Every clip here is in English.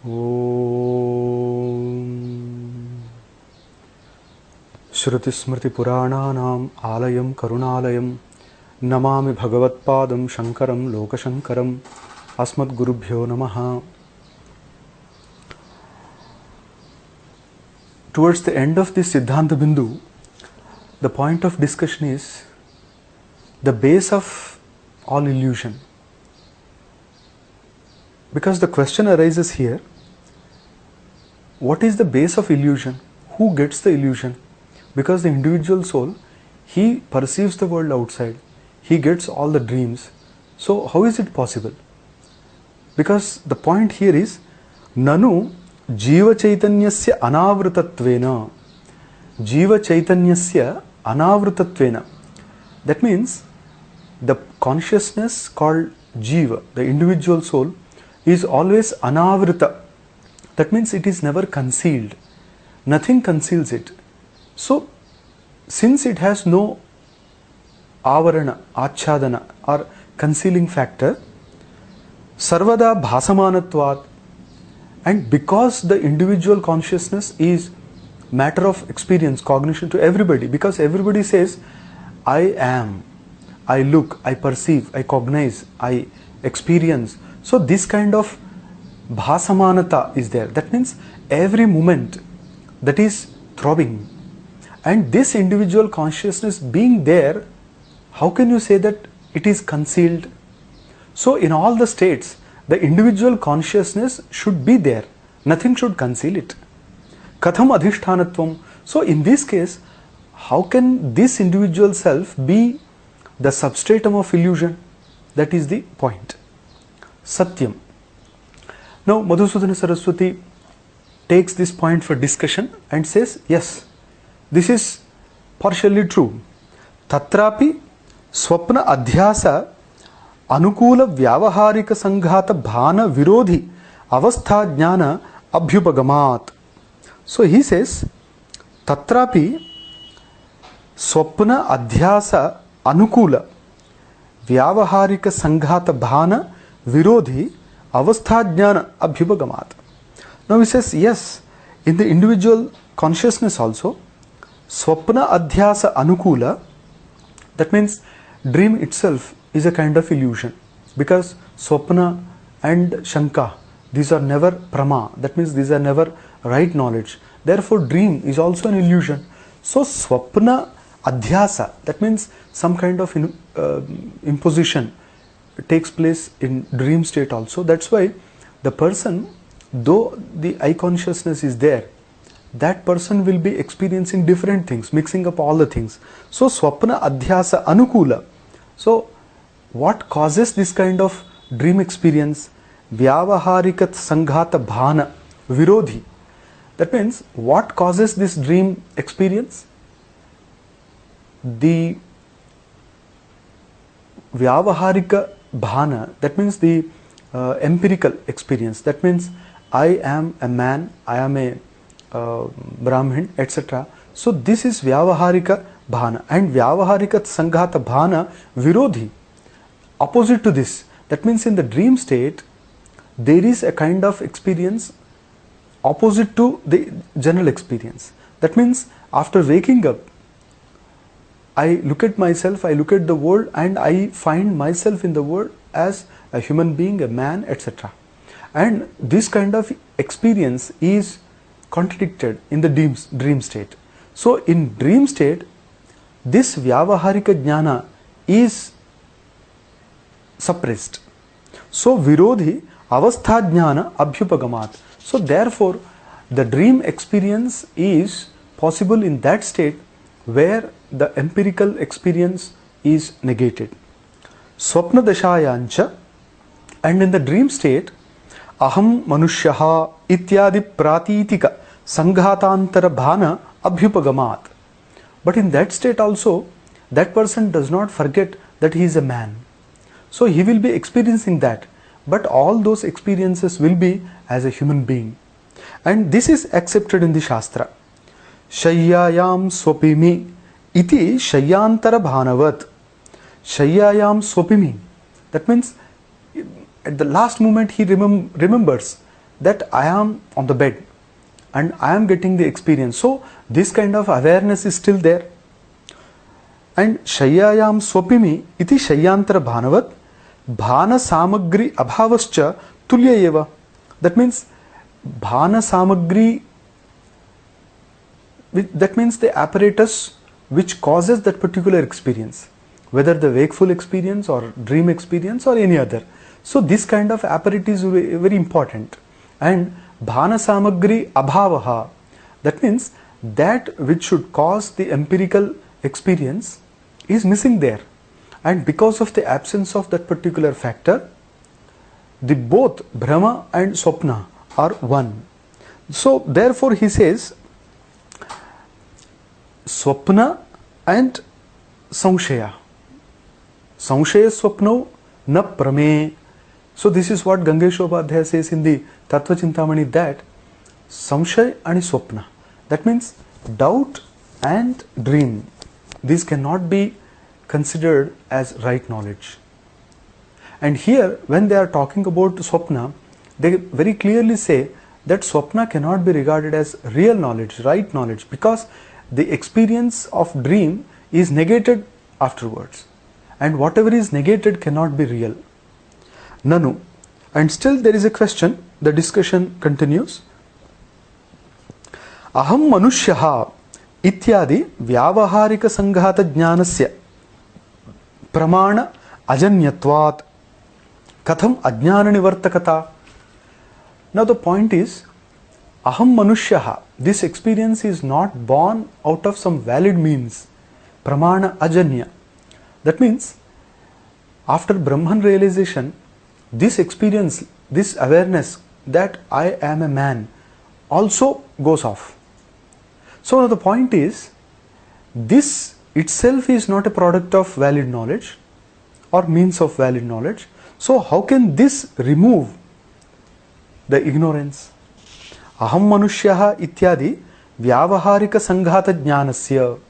Shruti Smriti Purananam Alayam Karunalayam Namami Bhagavatpadam Shankaram Lokashankaram Asmat Gurubhyo Namaha. Towards the end of this Sidhantabindu, the point of discussion is the base of all illusion. Because the question arises here, what is the base of illusion? Who gets the illusion? Because the individual soul, he perceives the world outside, he gets all the dreams. So how is it possible? Because the point here is, Nanu Jiva Chaitanyasya Anavrutattvena. Jiva Chaitanyasya Anavrutattvena. That means the consciousness called Jiva, the individual soul, is always Anavrita. That means it is never concealed. Nothing conceals it. So, since it has no avarana, achadana or concealing factor, sarvada bhasamanatvat, and because the individual consciousness is matter of experience, cognition to everybody, because everybody says, I am, I look, I perceive, I cognize, I experience. So this kind of bhasamanata is there. That means every moment that is throbbing. And this individual consciousness being there, how can you say that it is concealed? So in all the states, the individual consciousness should be there. Nothing should conceal it. Katham adhishthanatvam. So in this case, how can this individual self be the substratum of illusion? That is the point. Satyam. Now Madhusudana Saraswati takes this point for discussion and says, yes, this is partially true. Tatrapi swapna adhyasa anukula vyavaharika sanghata bhana virodhi avastha jnana abhyupagamat. So he says, Tatrapi swapna adhyasa anukula vyavaharika sanghata bhana virodhi avastha jnana abhyupagamat. Now he says, yes, in the individual consciousness also, swapna adhyasa anukula, that means dream itself is a kind of illusion, because swapna and shanka, these are never prama, that means these are never right knowledge. Therefore dream is also an illusion. So swapna adhyasa, that means some kind of imposition takes place in dream state also. That's why the person, though the I consciousness is there, that person will be experiencing different things, mixing up all the things. So swapna adhyasa anukula. So what causes this kind of dream experience? Vyavaharikat sanghata bhana virodhi. That means what causes this dream experience? The vyavaharika bhana, that means the empirical experience. That means I am a man, I am a Brahmin, etc. So this is vyavaharika bhana, and vyavaharika sanghata bhana virodhi, opposite to this. That means in the dream state there is a kind of experience opposite to the general experience. That means after waking up, I look at myself, I look at the world, and I find myself in the world as a human being, a man, etc. And this kind of experience is contradicted in the dream state. So in dream state, this vyavaharika jnana is suppressed. So virodhi avastha jnana abhyupagamat. So therefore the dream experience is possible in that state where the empirical experience is negated. Swapna dashayancha, and in the dream state, aham manushyaha ityadi pratitika sanghatantara bhana abhyupagamat. But in that state also, that person does not forget that he is a man. So he will be experiencing that, but all those experiences will be as a human being. And this is accepted in the Shastra. Shayyayam swapimi iti shayyantara bhanavat. Shayyayam swapimi. That means at the last moment he remembers that I am on the bed and I am getting the experience. So this kind of awareness is still there. And shayyayam swapimi iti shayyantara bhanavat bhana samagri abhavascha tulya eva. That means bhana samagri, that means the apparatus which causes that particular experience, whether the wakeful experience or dream experience or any other. So this kind of apparatus is very important. And bhana samagri abhavaha, that means that which should cause the empirical experience is missing there. And because of the absence of that particular factor, the both Brahma and Swapna are one. So therefore he says Swapna and Samshaya. Samshaya Swapno na prame. So this is what Gangeshobadhyaya says in the Tattva Chintamani, that Samshay and Swapna, that means doubt and dream, these cannot be considered as right knowledge. And here when they are talking about Swapna, they very clearly say that Swapna cannot be regarded as real knowledge, right knowledge, because the experience of dream is negated afterwards, and whatever is negated cannot be real. Nanu. And still there is a question, the discussion continues. Aham manushyaha ityadi vyavaharika sanghata jnanasya pramana ajanyatvat katham ajnana nivartakata. Now the point is, aham manushyaha, this experience is not born out of some valid means, pramana ajanya. That means after Brahman realization, this experience, this awareness that I am a man also goes off. So now the point is, this itself is not a product of valid knowledge or means of valid knowledge. So how can this remove the ignorance? Aham manushyaha ityadi vyavaharika sanghata jnanasya.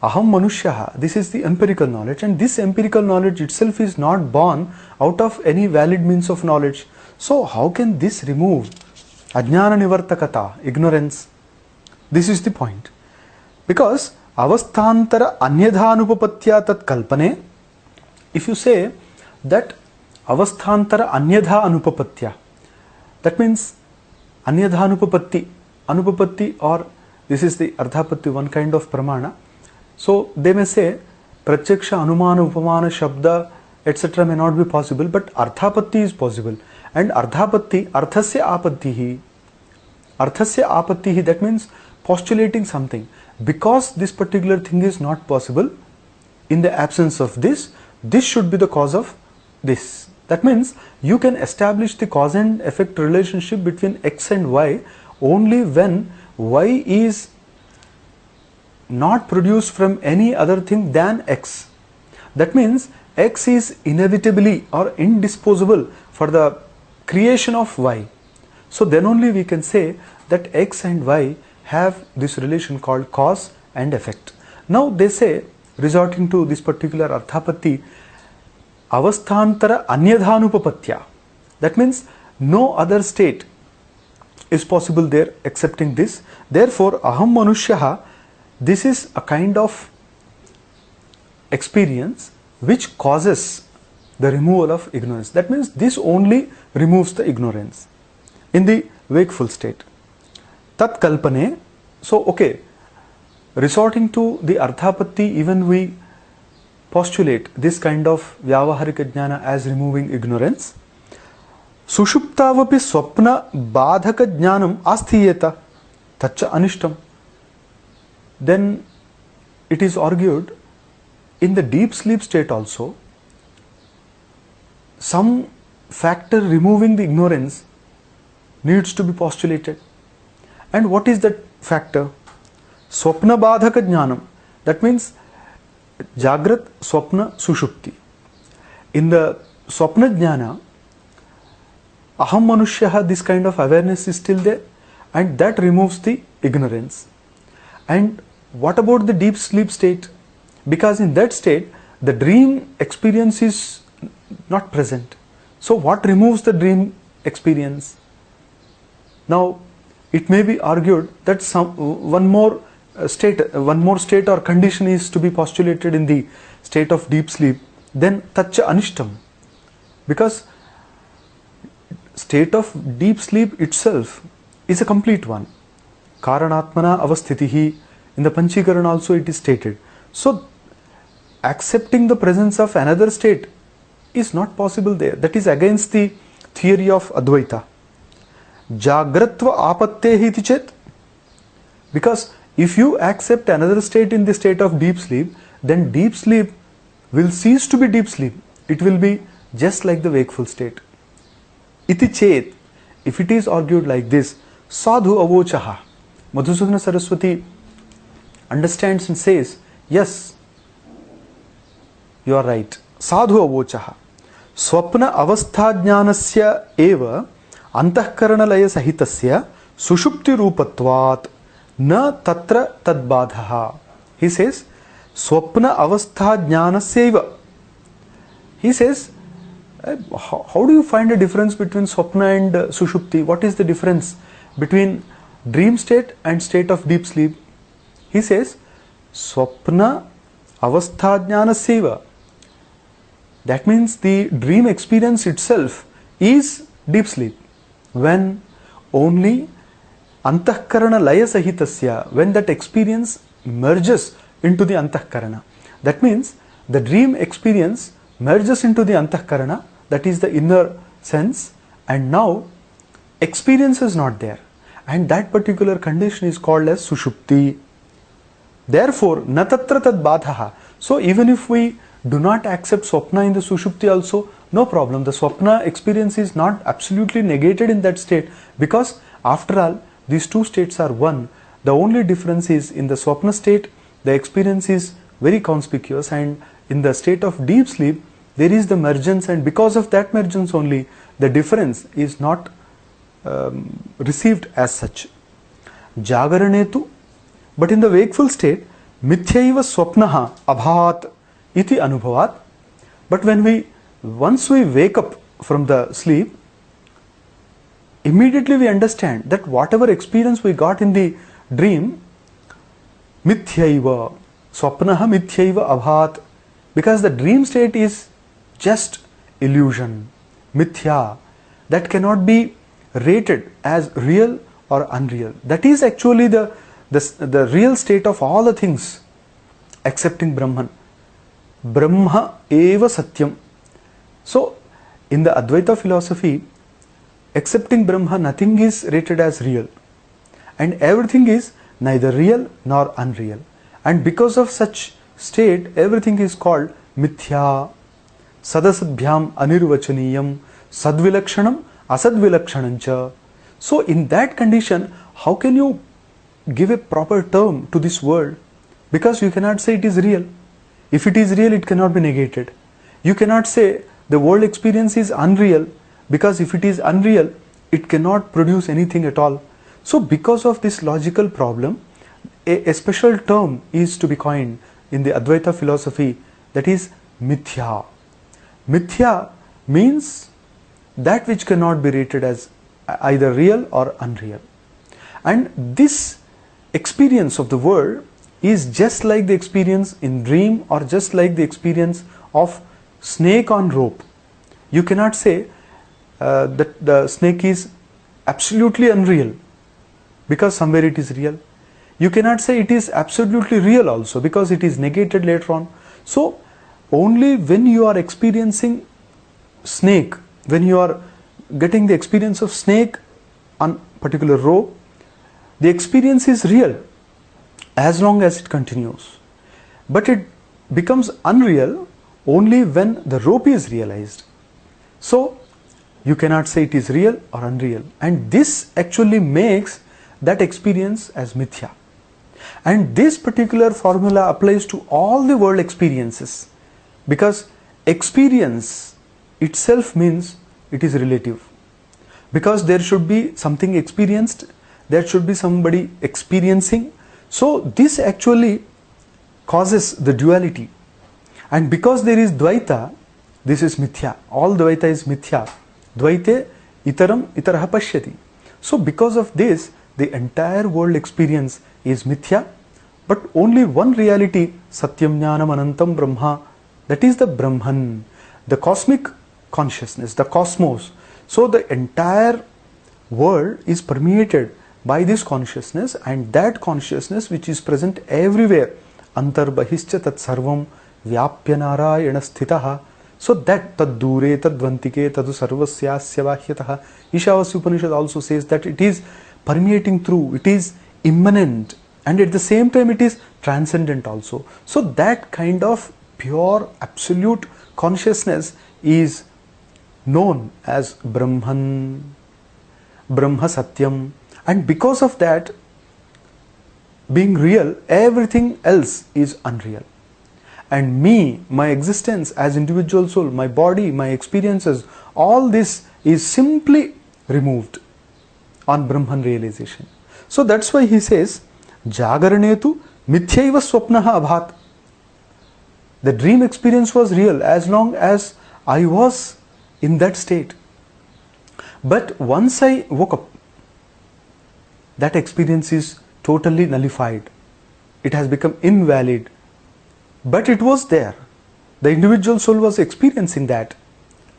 Aham manushyaha, this is the empirical knowledge, and this empirical knowledge itself is not born out of any valid means of knowledge. So how can this remove ajnana nivartakata, ignorance? This is the point. Because avasthantara anyadhanupapatya tat kalpane, if you say that avasthantara anyadha anupapatya, that means anyadhanupapatti, anupapatti, or this is the ardhapatti, one kind of pramana. So they may say pratyaksha, anumana, upamana, shabda, etc. may not be possible, but arthapatti is possible. And ardhapatti, arthasya apattihi. Arthasya apattihi, that means postulating something. Because this particular thing is not possible, in the absence of this, this should be the cause of this. That means you can establish the cause and effect relationship between X and Y only when Y is not produced from any other thing than X. That means X is inevitably or indisposable for the creation of Y. So then only we can say that X and Y have this relation called cause and effect. Now they say, resorting to this particular arthapatti, avasthantara anyadhanupapatya. That means no other state is possible there excepting this. Therefore, aham manushyaha, this is a kind of experience which causes the removal of ignorance. That means this only removes the ignorance in the wakeful state. Tat kalpane, so okay, resorting to the arthapatti, even we postulate this kind of vyavaharika jnana as removing ignorance. Sushuptavapi swapna badhaka jnanam asthiyeta tacha anishtam. Then it is argued, in the deep sleep state also, some factor removing the ignorance needs to be postulated. And what is that factor? Swapna badhaka jnanam. That means Jagrat, Swapna, Sushupti. In the Swapna jnana, aham manushyaha, this kind of awareness is still there, and that removes the ignorance. And what about the deep sleep state? Because in that state, the dream experience is not present. So what removes the dream experience? Now, it may be argued that one more state or condition is to be postulated in the state of deep sleep, then tacha anishtam, because state of deep sleep itself is a complete one. Karanatmana avasthitihi, in the Panchikarana also it is stated. So, accepting the presence of another state is not possible there. That is against the theory of Advaita. Jagratva apattehi iti chet, because if you accept another state in the state of deep sleep, then deep sleep will cease to be deep sleep. It will be just like the wakeful state. Iti chet, if it is argued like this, sadhu avochaha, Madhusudana Saraswati understands and says, yes, you are right. Sadhu avochaha. Swapna avastha jnanasya eva antahkaranalaya sahitasya sushupti rupatvat na tatra tadbadhaha. He says, swapna avastha jnanasya eva. He says, how do you find a difference between swapna and sushupti? What is the difference between dream state and state of deep sleep? He says, swapna avastha jnanasya eva. That means the dream experience itself is deep sleep. When only antahkarana laya sahitasya, when that experience merges into the antahkarana. That means the dream experience merges into the antahkarana, that is the inner sense, and now experience is not there. And that particular condition is called as sushupti. Therefore, na tatra tad badhaha. So even if we do not accept swapna in the sushupti also, no problem. The swapna experience is not absolutely negated in that state, because after all, these two states are one. The only difference is in the swapna state, the experience is very conspicuous, and in the state of deep sleep, there is the mergence, and because of that mergence only, the difference is not received as such. Jagaranetu, but in the wakeful state, mithyaiva swapnaha abhat iti anubhavat. But once we wake up from the sleep, immediately we understand that whatever experience we got in the dream, mithyaiva, swapnaha mithyaiva abhat, because the dream state is just illusion, mithya, that cannot be rated as real or unreal. That is actually the real state of all the things excepting Brahman. Brahma eva satyam. So, in the Advaita philosophy, excepting Brahma, nothing is rated as real, and everything is neither real nor unreal. And because of such state, everything is called mithya. Sadasadbhyam anirvachaniyam sadvilakshanam asadvilakshanancha. So, in that condition, how can you give a proper term to this world? Because you cannot say it is real. If it is real, it cannot be negated. You cannot say the world experience is unreal, because if it is unreal, it cannot produce anything at all. So because of this logical problem, a special term is to be coined in the Advaita philosophy, that is mithya. Mithya means that which cannot be rated as either real or unreal. And this experience of the world is just like the experience in dream, or just like the experience of snake on rope. You cannot say that the snake is absolutely unreal, because somewhere it is real. You cannot say it is absolutely real also, because it is negated later on. So only when you are experiencing snake, when you are getting the experience of snake on particular rope, the experience is real as long as it continues. But it becomes unreal only when the rope is realized. So you cannot say it is real or unreal. And this actually makes that experience as mithya. And this particular formula applies to all the world experiences, because experience itself means it is relative. Because there should be something experienced, there should be somebody experiencing. So this actually causes the duality. And because there is Dvaita, this is mithya. All Dvaita is mithya. Dvaite itaram itaraha pashyati. So because of this, the entire world experience is mithya, but only one reality, Satyam Jnanam Anantam Brahma, that is the Brahman, the cosmic consciousness, the cosmos. So the entire world is permeated by this consciousness, and that consciousness which is present everywhere, Antarbahischa Tat Sarvam Vyapya Narayana Sthitaha. So that Tad Dure Tad Dvantike Tadu Sarvasyasya Vahyataha. Ishavasya Upanishad also says that it is permeating through, it is immanent, and at the same time it is transcendent also. So that kind of pure absolute consciousness is known as Brahman, Brahma Satyam, and because of that being real, everything else is unreal. And me, my existence as individual soul, my body, my experiences, all this is simply removed on Brahman realization. So that's why he says, Jagaranetu mithyaiva swapnaha abhat. The dream experience was real as long as I was in that state. But once I woke up, that experience is totally nullified. It has become invalid. But it was there. The individual soul was experiencing that.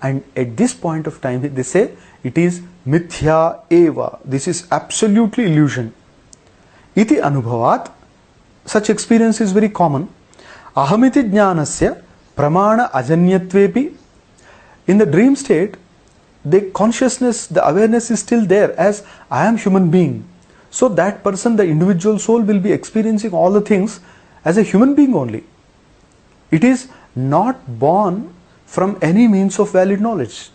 And at this point of time, they say it is mithya eva. This is absolutely illusion. Iti anubhavat. Such experience is very common. Ahamiti jnanasya pramana ajanyatvepi. In the dream state, the consciousness, the awareness is still there as I am human being. So that person, the individual soul, will be experiencing all the things as a human being only. It is not born from any means of valid knowledge.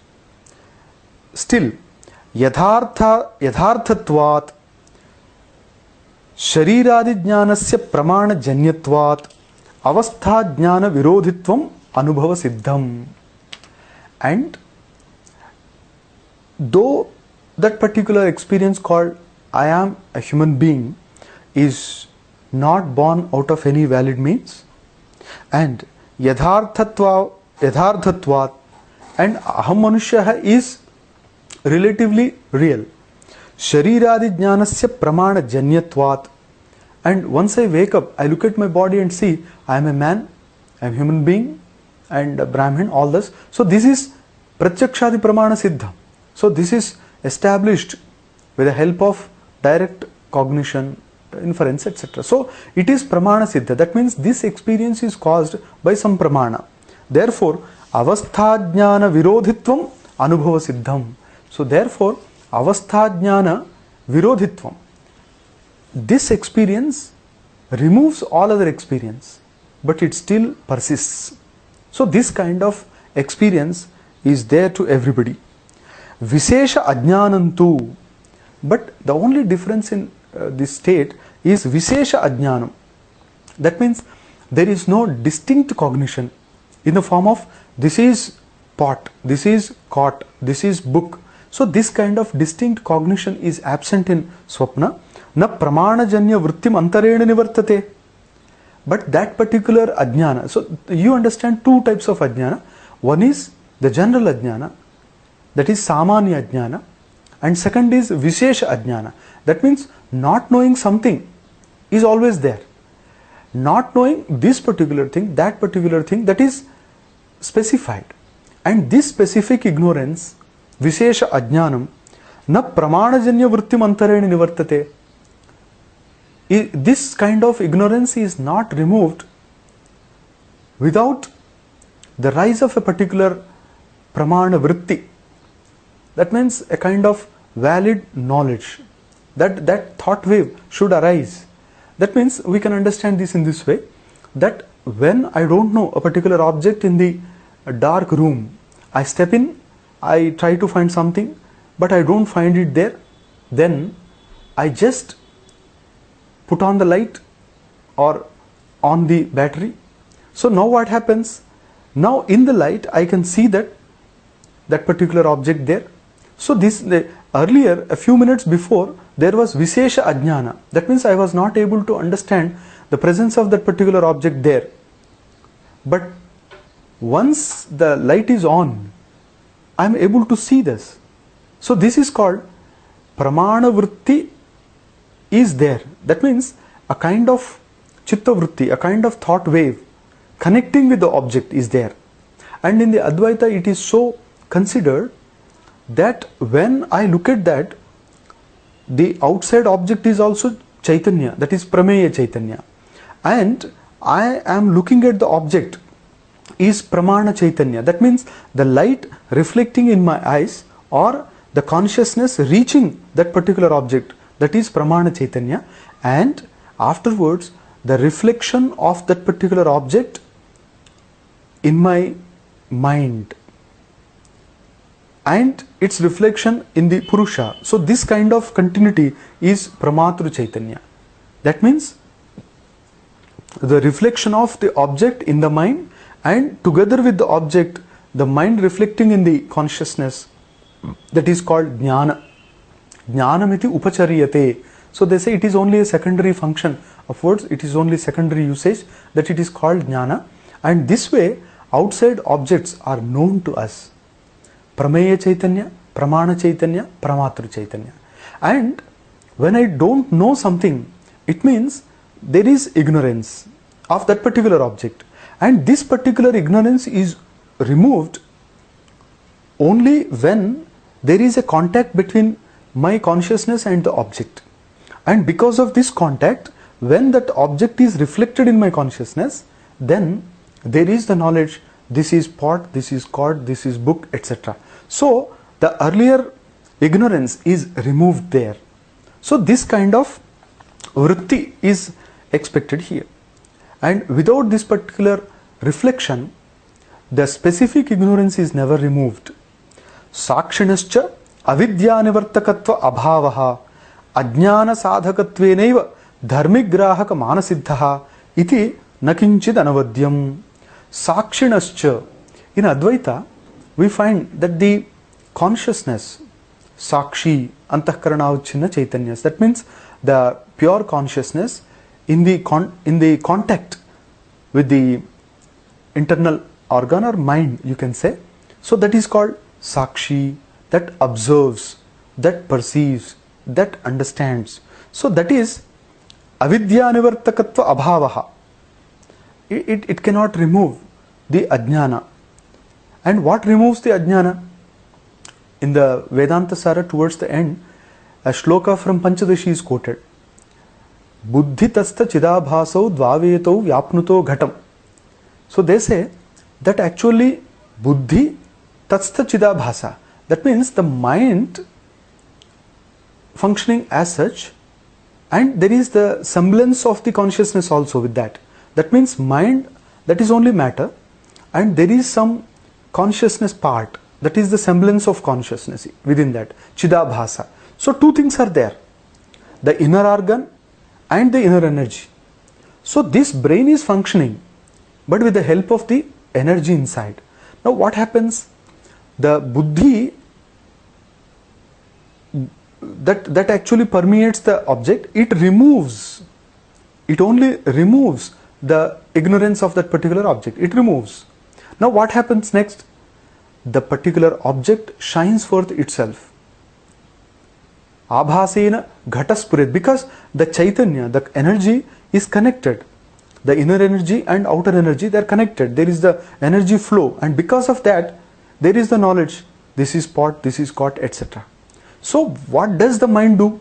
Still, yatharthatvat shariradi jnanasya pramana janyatvat avastha jnana virodhitvam anubhava siddham. And though that particular experience called I am a human being is not born out of any valid means, and yatharthatvat and aham manushya is relatively real. Shariradi jnanasya pramana janyatvat. And once I wake up, I look at my body and see I am a man, I am a human being, and a Brahmin, all this. So this is pratyakshadi pramana siddha. So this is established with the help of direct cognition, inference, etc. So it is pramana siddha. That means this experience is caused by some pramana. Therefore, avastha jnana virodhitvam anubhava siddham. So therefore, avastha jnana virodhitvam. This experience removes all other experience, but it still persists. So this kind of experience is there to everybody. Vishesha ajnanantu. But the only difference in this state is Vishesha ajnanam. That means there is no distinct cognition in the form of this is pot, this is cot, this is book. So this kind of distinct cognition is absent in swapna. Na pramana janya vrittim antarena nivartate. But that particular ajnana, so you understand two types of ajnana. One is the general ajnana, that is samanya ajnana, and second is vishesha ajnana. That means not knowing something is always there. Not knowing this particular thing, that particular thing, that is specified. And this specific ignorance, vishesha ajnanam, na pramanajanya vrittim antarena nivartate. This kind of ignorance is not removed without the rise of a particular pramana vritti. That means a kind of valid knowledge. That thought wave should arise. That means we can understand this in this way, that when I don't know a particular object in the dark room, I step in, I try to find something, but I don't find it there, then I just put on the light or on the battery. So now what happens? Now in the light I can see that particular object there. So earlier, a few minutes before, there was Vishesha Ajnana. That means I was not able to understand the presence of that particular object there. But once the light is on, I am able to see this. So this is called pramana vritti is there. That means a kind of chitta vritti, a kind of thought wave connecting with the object is there. And in the Advaita it is so considered that when I look at that, the outside object is also Chaitanya, that is Prameya Chaitanya. And I am looking at the object is Pramana Chaitanya. That means the light reflecting in my eyes or the consciousness reaching that particular object, that is Pramana Chaitanya. And afterwards the reflection of that particular object in my mind and its reflection in the Purusha. So this kind of continuity is Pramatru Chaitanya. That means the reflection of the object in the mind, and together with the object, the mind reflecting in the consciousness, that is called Jnana. Jnanamiti Upachariyate. So they say it is only a secondary function of words, it is only secondary usage, that it is called Jnana. And this way, outside objects are known to us. Prameya Chaitanya, Pramana Chaitanya, Pramatru Chaitanya. And when I don't know something, it means there is ignorance of that particular object. And this particular ignorance is removed only when there is a contact between my consciousness and the object. And because of this contact, when that object is reflected in my consciousness, then there is the knowledge, this is pot, this is cord, this is book, etc. So the earlier ignorance is removed there. So this kind of vritti is expected here. And without this particular reflection, the specific ignorance is never removed. Sakshinascha avidya nivartakatva abhavaha ajnana sadhakatvenaiva dharmigrahaka manasiddhaha iti nakinchid anavadyam. Sakshinascha. In Advaita, we find that the consciousness, Sakshi, Antahkaranavchinna Chaitanyas, that means the pure consciousness in the contact with the internal organ or mind, you can say. So that is called Sakshi, that observes, that perceives, that understands. So that is avidya nivartakatva abhavaha. It cannot remove the ajnana. And what removes the ajnana? In the Vedanta Sara, towards the end, a shloka from Panchadashi is quoted. Buddhi tasta chidabhasau dvavetau vyapnuto ghatam. So they say that actually buddhi tatstha chidabhasa. That means the mind functioning as such, and there is the semblance of the consciousness also with that. That means mind, that is only matter, and there is some consciousness part, that is the semblance of consciousness within that, chidabhasa. So two things are there, the inner organ and the inner energy. So this brain is functioning, but with the help of the energy inside. Now what happens? The buddhi that actually permeates the object, it only removes the ignorance of that particular object. It removes. Now what happens next? The particular object shines forth itself. Abhasena ghataspuret, because the Chaitanya, the energy is connected. The inner energy and outer energy, they are connected. There is the energy flow, and because of that, there is the knowledge. This is pot, this is caught, etc. So what does the mind do?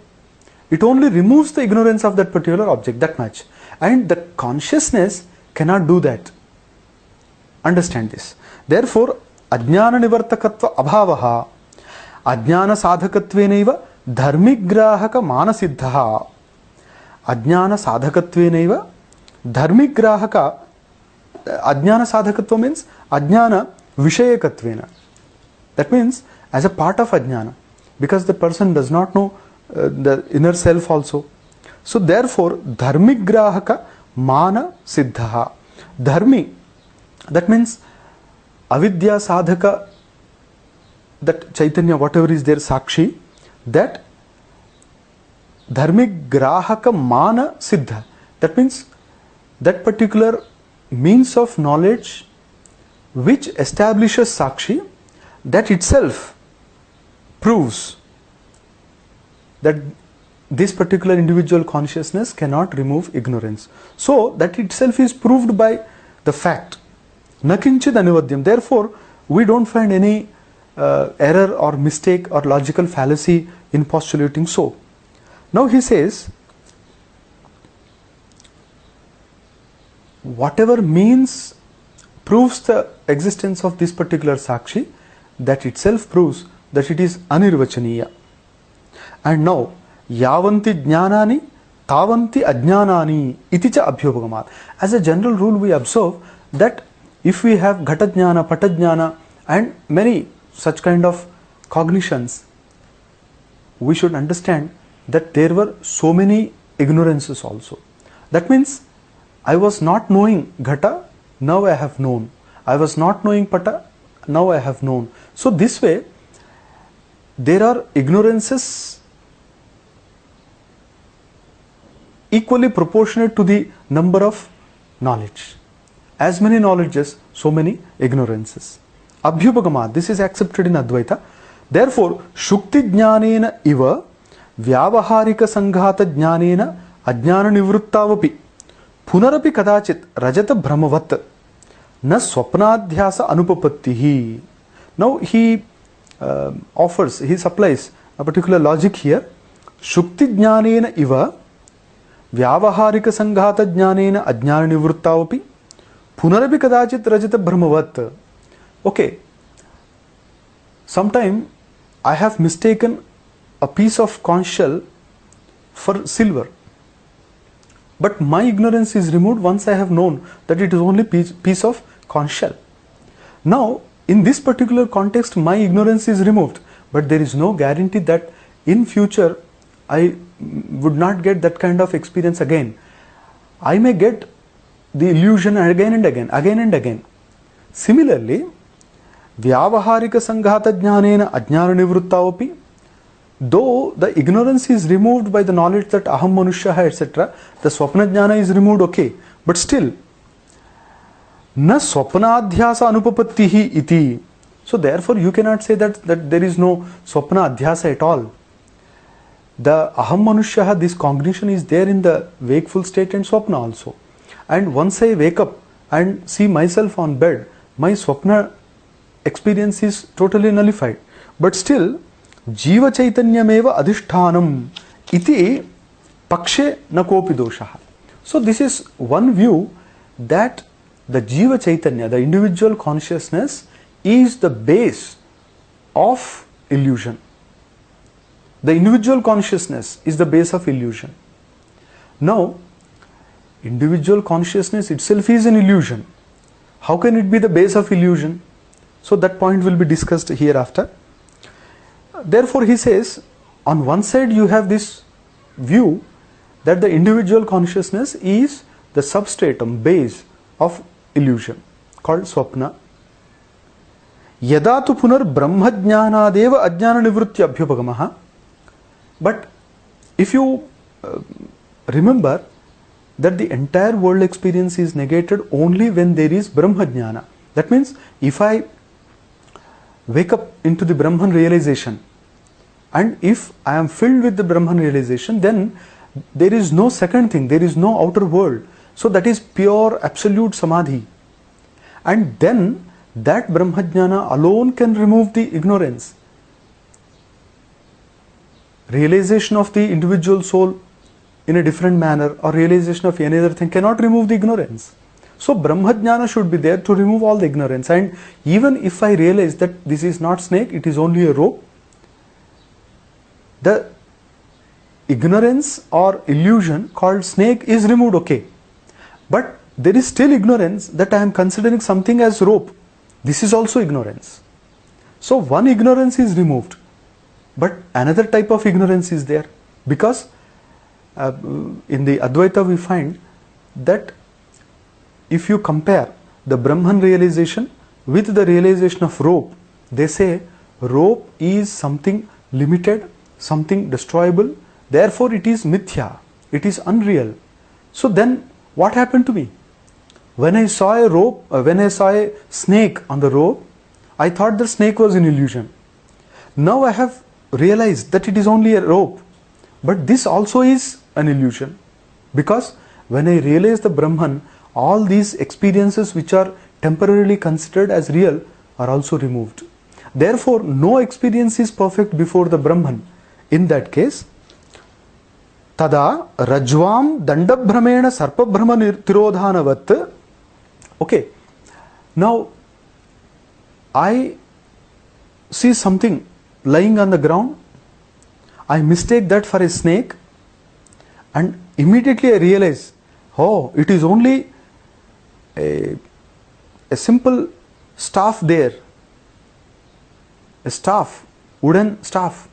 It only removes the ignorance of that particular object, that much. And the consciousness cannot do that. Understand this. Therefore, ajnana nivartakatva abhavaha ajnana sadhakatvenaiva dharmigrahaka manasiddhaha. Ajnana sadhakatvenaiva dharmigrahaka. Ajnana sadhakatva means ajnana vishayakatvena. That means as a part of ajnana, because the person does not know the inner self also. So therefore, dharmigrahaka mana siddhaha. Dharmi, that means avidya sadhaka, that Chaitanya, whatever is there, Sakshi, that dharmigrahaka mana siddha. That means that particular means of knowledge which establishes Sakshi, that itself proves that this particular individual consciousness cannot remove ignorance. So that itself is proved by the fact. Nakinchid anivadyam. Therefore, we don't find any error or mistake or logical fallacy in postulating so. Now he says, whatever means proves the existence of this particular Sakshi, that itself proves that it is anirvachaniya. And now, yavanti jnanani tavanti ajnanani iti cha abhyopagamat. As a general rule, we observe that if we have ghata jnana, pata jnana and many such kind of cognitions, we should understand that there were so many ignorances also. That means I was not knowing ghata, now I have known. I was not knowing pata, now I have known. So this way, there are ignorances equally proportionate to the number of knowledge. As many knowledges, so many ignorances. Abhyupagama, this is accepted in Advaita. Therefore, Shukti Jnanena iva Vyavaharika Sanghata Jnanena Ajnana Nivruttavapi Punarapi Kadachit Rajata Brahmavat Na Swapnadhyasa Anupapattihi. Now he he supplies a particular logic here. Shukti Jnanena iva Vyavaharika Sanghata Jnanena Ajnana Nivruttavapi Punarapi Kadachit Rajata Brahmavat. Okay, sometime I have mistaken a piece of conch shell for silver, but my ignorance is removed once I have known that it is only piece of conch shell. Now, in this particular context, my ignorance is removed, but there is no guarantee that in future I would not get that kind of experience again. I may get the illusion again and again. Similarly, Vyavaharika Sanghata Jnanena Ajnana Nivruttavapi, though the ignorance is removed by the knowledge that Aham Manushyaha etc., the Swapna Jnana is removed, okay, but still, Na Swapnadhyasa Anupapattihi iti. So therefore you cannot say that there is no Swapna Adhyasa at all. The Aham Manushyaha, this cognition is there in the wakeful state and Swapna also. And once I wake up and see myself on bed, my Swapna experience is totally nullified. But still, Jiva Chaitanyameva Adhishthanam iti pakshe na kopi doshaha. So this is one view that the Jiva Chaitanya, the individual consciousness, is the base of illusion. The individual consciousness is the base of illusion. Now, individual consciousness itself is an illusion. How can it be the base of illusion? So that point will be discussed hereafter. Therefore he says, on one side you have this view that the individual consciousness is the substratum, base of illusion called Swapna. Yada tu punar brahma jnanadeva ajnana nivruttya abhyupagamaha. But if you remember that the entire world experience is negated only when there is Brahma Jnana. That means if I wake up into the Brahman realization and if I am filled with the Brahman realization, then there is no second thing, there is no outer world. So that is pure absolute Samadhi. And then that Brahma Jnana alone can remove the ignorance. Realization of the individual soul in a different manner or realization of any other thing cannot remove the ignorance. So Brahma Jnana should be there to remove all the ignorance. And even if I realize that this is not snake, it is only a rope, the ignorance or illusion called snake is removed, okay. But there is still ignorance that I am considering something as rope. This is also ignorance. So one ignorance is removed, but another type of ignorance is there, because in the Advaita we find that if you compare the Brahman realization with the realization of rope, they say rope is something limited, something destroyable, therefore it is mithya, it is unreal. So then what happened to me? When I saw a rope, when I saw a snake on the rope, I thought the snake was an illusion. Now I have realized that it is only a rope. But this also is an illusion, because when I realize the Brahman, all these experiences which are temporarily considered as real are also removed. Therefore, no experience is perfect before the Brahman. In that case, tada rajvam dandabhramena sarpabhrama tirodhanavat. Okay, now I see something lying on the ground, I mistake that for a snake, and immediately I realize, oh, it is only a simple staff there, a staff, wooden staff.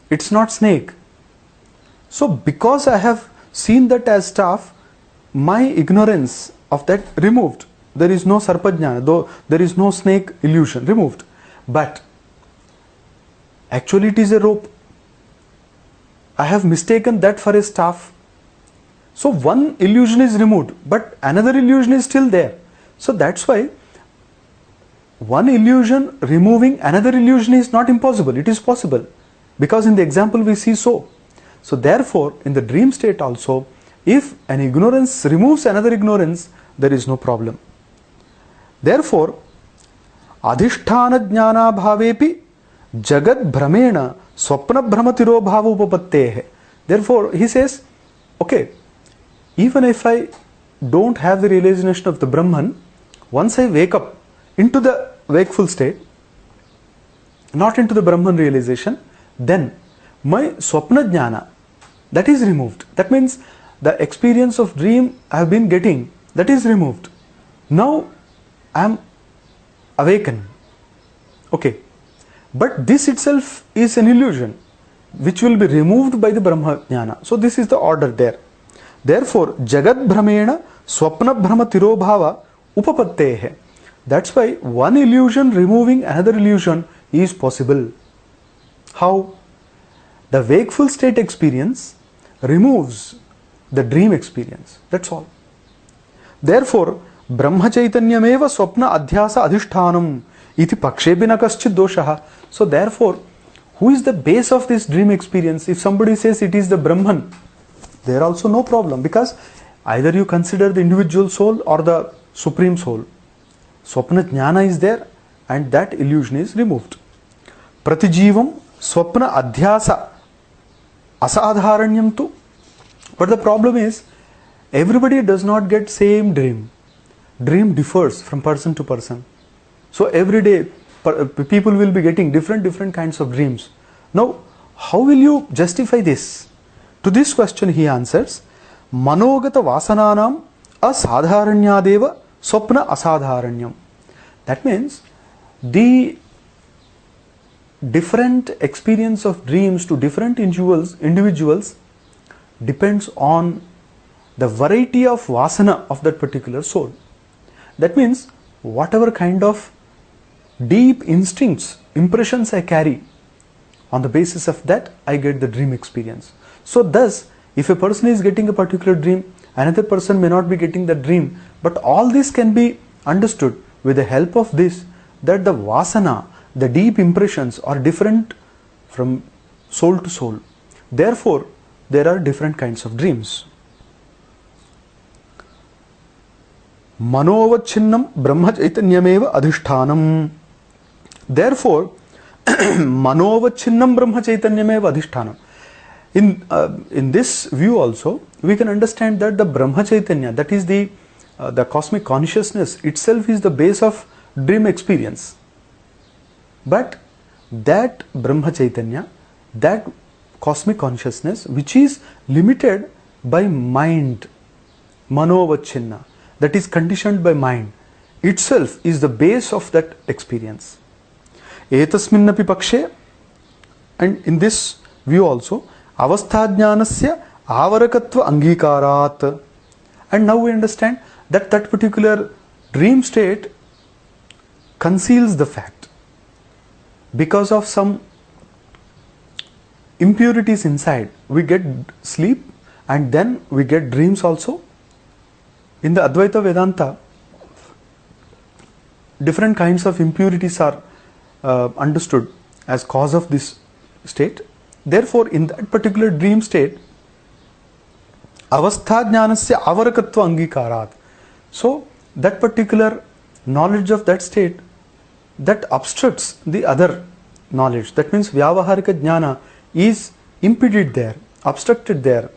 It's not snake. So because I have seen that as staff, my ignorance of that removed. There is no sarpajnana, though there is no snake illusion, removed. But actually it is a rope. I have mistaken that for a staff. So one illusion is removed, but another illusion is still there. So that's why one illusion removing another illusion is not impossible. It is possible, because in the example we see so. So therefore, in the dream state also, if an ignorance removes another ignorance, there is no problem. Therefore, adhishthana jnana bhavepi jagad bhramena swapna bhramatiro bhava upapattehe. Therefore, he says, okay, even if I don't have the realization of the Brahman, once I wake up into the wakeful state, not into the Brahman realization, then my swapna jnana, that is removed. That means the experience of dream I have been getting, that is removed. Now I am awakened. Okay. But this itself is an illusion which will be removed by the Brahma jnana. So this is the order there. Therefore, Jagad Brahmena Swapna Brahma Tirobhava Upapattehe. That's why one illusion removing another illusion is possible. How? The wakeful state experience removes the dream experience. That's all. Therefore, Brahma Chaitanyameva Swapna Adhyasa Adhishthanam iti pakshebina kaschid doshaha. So therefore, who is the base of this dream experience? If somebody says it is the Brahman, there also no problem, because either you consider the individual soul or the supreme soul. Swapna jnana is there and that illusion is removed. Pratijivam swapna adhyasa asadharanyam tu. But the problem is, everybody does not get same dream. Dream differs from person to person. So every day people will be getting different kinds of dreams. Now, how will you justify this? To this question he answers, Manogata vasananam asadharanyadeva swapna asadharanyam. That means the different experience of dreams to different individuals depends on the variety of vasana of that particular soul. That means whatever kind of deep instincts, impressions I carry, on the basis of that I get the dream experience. So thus, if a person is getting a particular dream, another person may not be getting that dream, but all this can be understood with the help of this, that the vasana, the deep impressions are different from soul to soul. Therefore, there are different kinds of dreams. Manovacchinnam Brahma Chaitanyameva Adhishthanam. Therefore, Manovacchinnam Brahma Chaitanyameva Adhishthanam. In this view also, we can understand that the Brahma Chaitanya, that is the cosmic consciousness itself, is the base of dream experience. But that Brahma Chaitanya, that cosmic consciousness, which is limited by mind, Manovachinna, that is conditioned by mind, itself is the base of that experience. Etasminnapi pakshe, and in this view also, avasthajnanasya avarakatva angikarat. And now we understand that that particular dream state conceals the fact. Because of some impurities inside, we get sleep and then we get dreams also. In the Advaita Vedanta, different kinds of impurities are understood as cause of this state. Therefore, in that particular dream state, avastha jnanasya avarakatva angikarat. So, that particular knowledge of that state, that obstructs the other knowledge. That means vyavaharika jnana is impeded there, obstructed there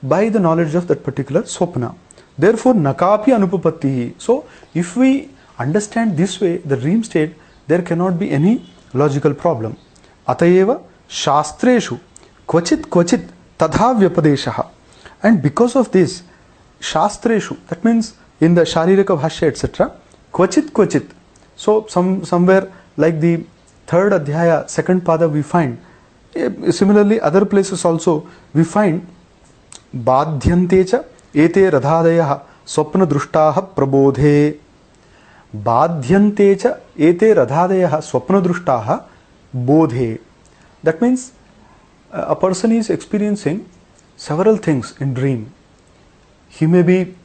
by the knowledge of that particular swapna. Therefore, nakapi anupapattihi. So, if we understand this way the dream state, there cannot be any logical problem. Atayeva shastreshu kvachit tadha vyapadeshaha. And because of this, shastreshu, that means in the Sharirika Bhashya, etc., kvachit. So, somewhere like the third adhyaya, second pada, we find. Similarly, other places also we find badhyantecha ete radhadayah swapna drushtaha prabodhe. Badhyantecha ete radhadayah swapna drushtaha bodhe. That means a person is experiencing several things in dream. He may be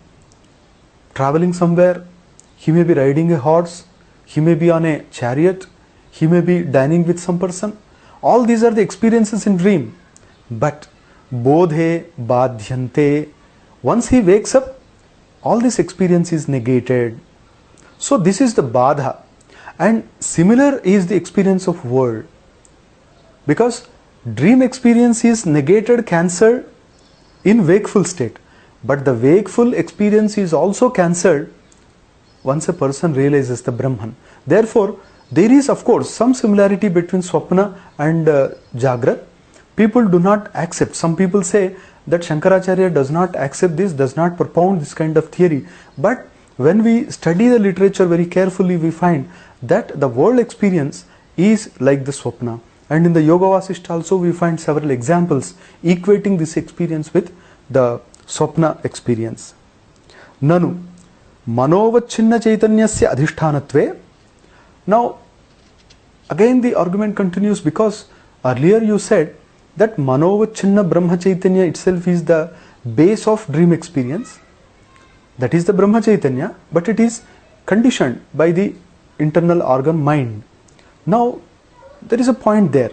traveling somewhere, he may be riding a horse, he may be on a chariot, he may be dining with some person. All these are the experiences in dream. But bodhe badhyante, once he wakes up, all this experience is negated. So this is the badha. And similar is the experience of world. Because dream experience is negated, cancelled in wakeful state. But the wakeful experience is also cancelled once a person realizes the Brahman. Therefore, there is of course some similarity between Swapna and Jagrat. People do not accept. Some people say that Shankaracharya does not accept this, does not propound this kind of theory. But when we study the literature very carefully, we find that the world experience is like the Swapna. And in the Yoga Vasishta also we find several examples equating this experience with the Swapna experience. Nanu manovachinna chaitanyasya adhishtanatve. Now again the argument continues, because earlier you said that manovachinna Brahma Chaitanya itself is the base of dream experience. That is the Brahma Chaitanya, but it is conditioned by the internal organ mind. Now there is a point there.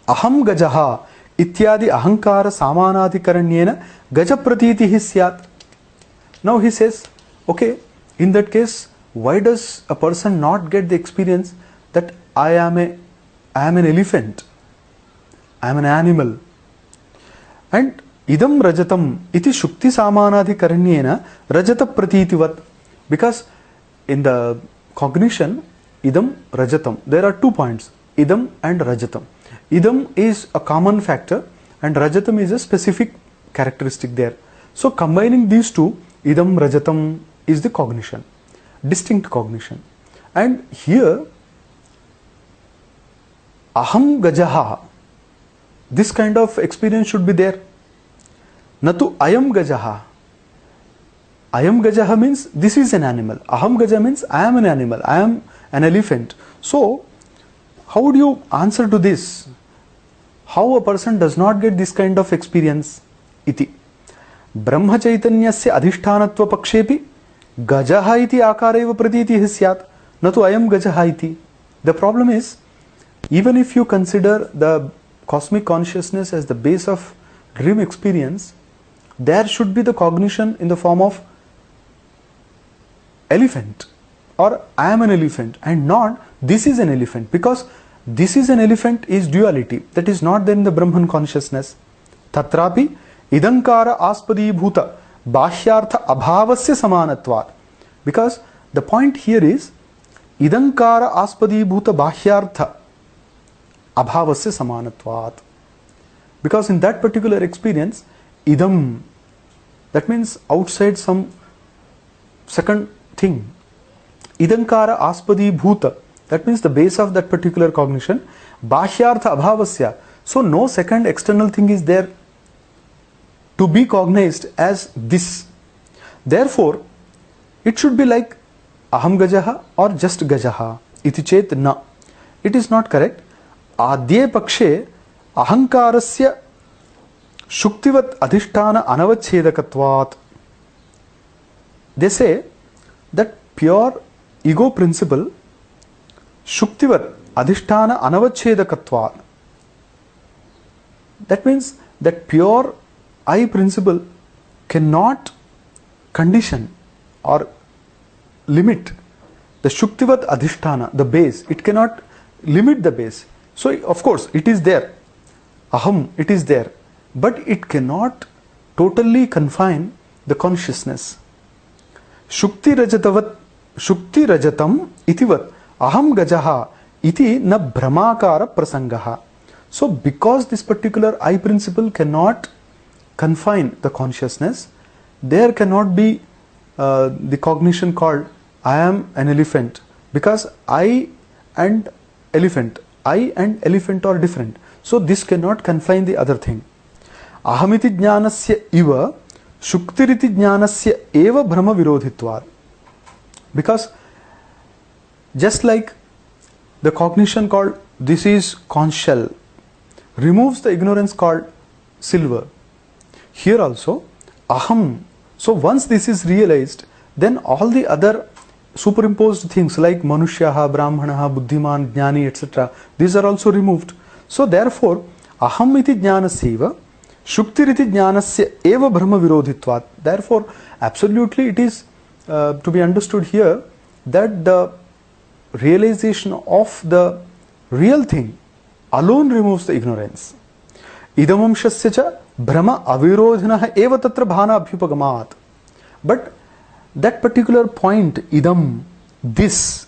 Aham gajaha ityadi ahankara samanadhikaranyena gaja pratitihi syat. Now he says, okay, in that case, why does a person not get the experience that I am an elephant, I am an animal? And idam rajatam iti shukti samanadhikaranyena rajata pratitivat. Because in the cognition, idam rajatam, there are 2 points, idam and rajatam. Idam is a common factor and rajatam is a specific characteristic there. So combining these two, idam rajatam is the cognition, distinct cognition. And here aham gajaha, this kind of experience should be there. Natu ayam gajaha. Ayam gajaha means this is an animal. Aham gaja means I am an animal, I am an elephant. So how would you answer to this? How a person does not get this kind of experience? Iti Brahma Chaitanyasya adhishtanatva pakshepi gajaha iti akareva pratitihi syat natu ayam gajaha iti. The problem is, even if you consider the cosmic consciousness as the base of dream experience, there should be the cognition in the form of elephant, or I am an elephant, and not this is an elephant, because this is an elephant is duality, that is not there in the Brahman consciousness. Tatrapi idankara aspadi bhuta bahyartha abhavasya samanatvat. Because the point here is idankara aspadi bhuta bahyartha abhavasya samanatvat. Because in that particular experience, idam, that means outside some second thing. Idankara aspadi bhuta, that means the base of that particular cognition. Bahyartha abhavasya, so no second external thing is there to be cognized as this. Therefore, it should be like aham gajaha or just gajaha. Iti chet na. It is not correct. Adye pakshe ahankarasya shuktivat adhishtana anavachedakatvat. They say that pure ego principle shuktivat adhishtana anavachedakatvat. That means that pure I principle cannot condition or limit the Shuktivat Adhisthana, the base. It cannot limit the base. So of course it is there, Aham, it is there, but it cannot totally confine the consciousness. Shukti Rajatam itivat Aham Gajaha iti na Brahmakara Prasangaha. So because this particular I principle cannot confine the consciousness, there cannot be the cognition called I am an elephant, because I and elephant are different. So this cannot confine the other thing. Ahamiti jnanasya iva shuktiriti jnanasya eva brahma virodhitvad. Because just like the cognition called this is conch shell removes the ignorance called silver, here also aham. So once this is realized, then all the other superimposed things like manushyaha, brahmanaha, buddhiman, jnani, etc., these are also removed. So therefore aham iti jnanasya shuktiriti jnanasya eva brahma virodhitvat. Therefore absolutely it is to be understood here that the realization of the real thing alone removes the ignorance. Idamamshasya cha brahma avirodhinah eva tatra bhana abhyupagamat. But that particular point, idam, this,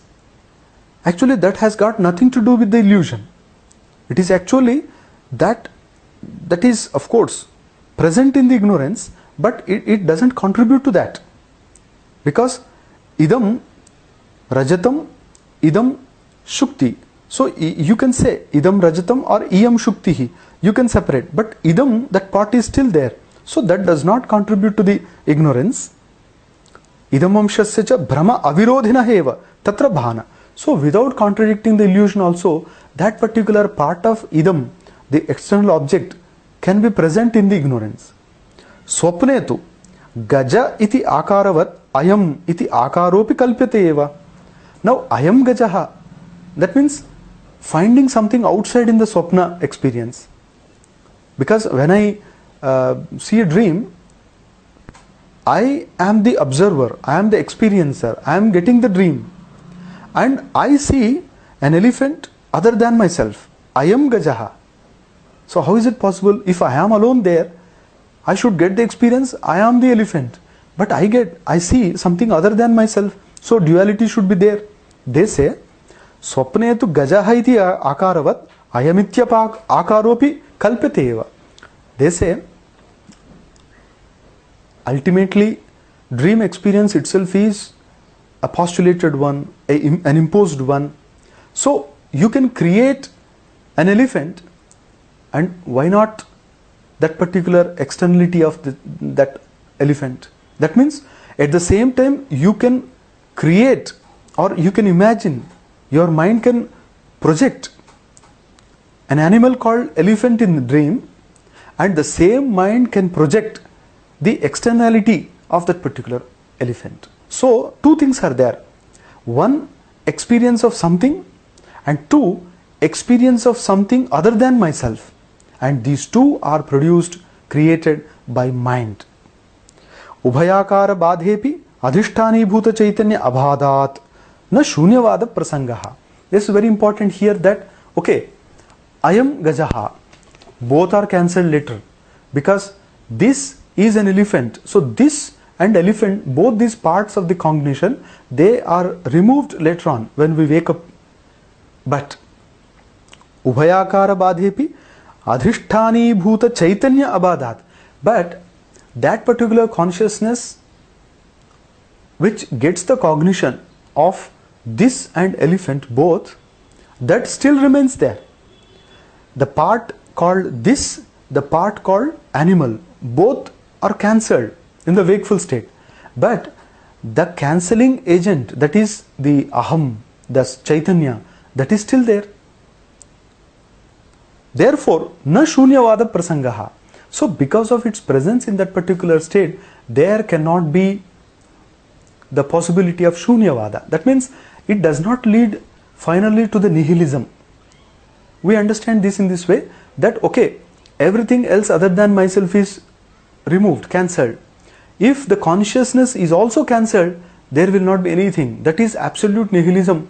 actually that has got nothing to do with the illusion. It is actually that is of course present in the ignorance, but it doesn't contribute to that. Because idam rajatam, idam shukti. So you can say idam rajatam or iyam shuktihi. You can separate, but idam, that part is still there. So that does not contribute to the ignorance. Idamamshasya cha brahma avirodhina eva tatra bhana. So without contradicting the illusion also, that particular part of idam, the external object, can be present in the ignorance. Swapnetu gaja iti akaravat ayam iti akaropi kalpyate eva. Now ayam gajaha, that means finding something outside in the swapna experience. Because when I see a dream, I am the observer, I am the experiencer, I am getting the dream, and I see an elephant other than myself. I am Gajaha. So how is it possible? If I am alone there, I should get the experience, I am the elephant, but I see something other than myself. So duality should be there. They say, Swapne tu Gajaha iti akaravat ayamityapa akaropi kalpyateva. They say, ultimately, dream experience itself is a postulated one, an imposed one. So you can create an elephant, and why not that particular externality of that elephant? That means at the same time you can create, or you can imagine, your mind can project an animal called elephant in the dream, and the same mind can project the externality of that particular elephant. So two things are there. One, experience of something, and two, experience of something other than myself. And these two are produced, created by mind. Ubhayakara badhepi adhisthani bhuta chaitanya abhadat na shunyavada prasangaha. This is very important here that, okay, I am Gajaha. Both are cancelled later, because this is an elephant. So this and elephant, both these parts of the cognition, they are removed later on when we wake up. But Ubhayakara badhepi adhisthani bhuta chaitanya abhadat. But that particular consciousness which gets the cognition of this and elephant both, that still remains there. The part called this, the part called animal, both are cancelled in the wakeful state. But the cancelling agent, that is the aham, the chaitanya, that is still there. Therefore, na shunyavada prasangaha. So because of its presence in that particular state, there cannot be the possibility of shunyavada. That means it does not lead finally to the nihilism. We understand this in this way, that okay, everything else other than myself is removed, cancelled. If the consciousness is also cancelled, there will not be anything. That is absolute nihilism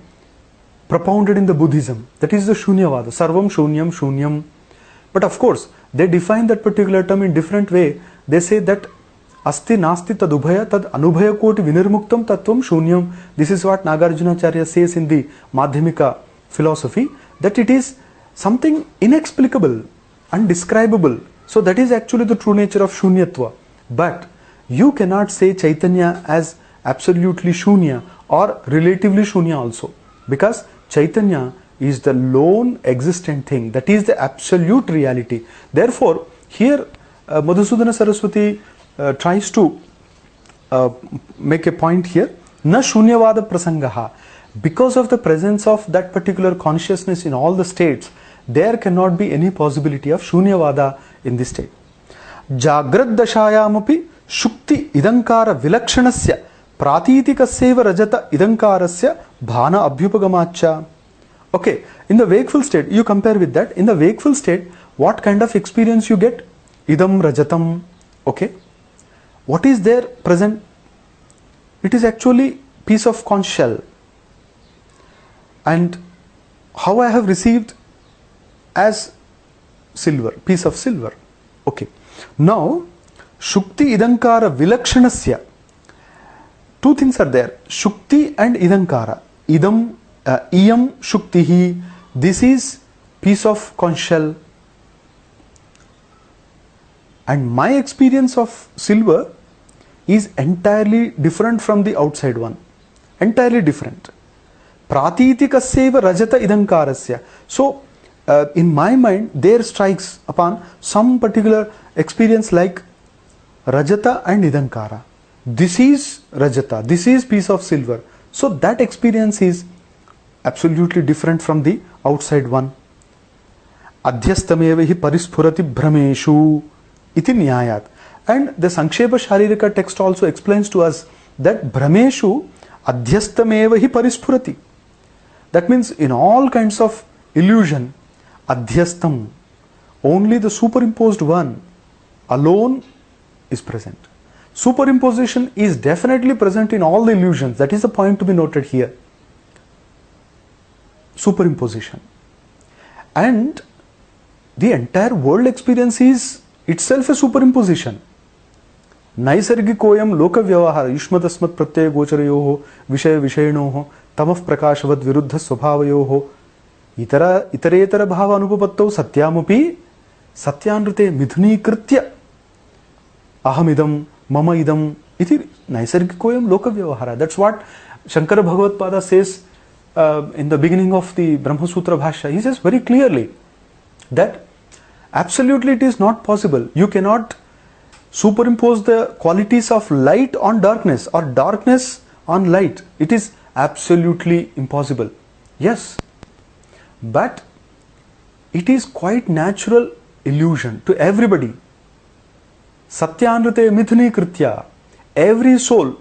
propounded in the Buddhism. That is the Shunyavada, Sarvam Shunyam Shunyam. But of course, they define that particular term in different way. They say that Asti Nasti Tadubhaya Tad Anubhaya Koti Vinirmuktam Tattvam Shunyam. This is what Nagarjunacharya says in the Madhyamika philosophy, that it is something inexplicable, undescribable. So that is actually the true nature of Shunyatva. But you cannot say Chaitanya as absolutely Shunya or relatively Shunya also, because Chaitanya is the lone existent thing, that is the absolute reality. Therefore, here Madhusudana Saraswati tries to make a point here, na Shunyavada prasangaha. Because of the presence of that particular consciousness in all the states, there cannot be any possibility of Shunyavada in this state. Jagrad dashayamapi shukti idankara vilakshanasya pratitikaseva rajata idankarasya bhana abhyupagamacha. Okay, in the wakeful state, you compare with that. In the wakeful state, what kind of experience you get? Idam rajatam. Okay, what is there present? It is actually piece of conch shell. And how I have received as silver, piece of silver. Okay, now shukti idankara vilakshanasya. Two things are there, shukti and idankara. Idam, iyam shuktihi. This is piece of conch shell. And my experience of silver is entirely different from the outside one. Entirely different. Pratitikaseva rajata idankarasya. So, in my mind, there strikes upon some particular experience like rajata and idankara. This is rajata, this is piece of silver. So that experience is absolutely different from the outside one. Adhyastamevahi parispurati bhrameshu iti nyayat. And the Sankshepa Sharirika text also explains to us that bhrameshu adhyastamevahi parispurati. That means in all kinds of illusion, adhyastam, only the superimposed one alone is present. Superimposition is definitely present in all the illusions. That is the point to be noted here. Superimposition. And the entire world experience is itself a superimposition. Naisargikoyam loka vyavahara yushmatasmat pratyaya gocharayoho vishaya vishayanoho tamah prakashavad viruddha swabhavayoho itaretara bhava anupapattau satyamupi satyanrite midhunikritya ahamidam mama idam iti naisargikoyam loka vyavahara. That's what Shankara Bhagavatpada says in the beginning of the Brahma Sutra Bhashya. He says very clearly that absolutely it is not possible. You cannot superimpose the qualities of light on darkness or darkness on light. It is absolutely impossible. Yes, but it is quite natural illusion to everybody. Satyanrite mithuni kritya. Every soul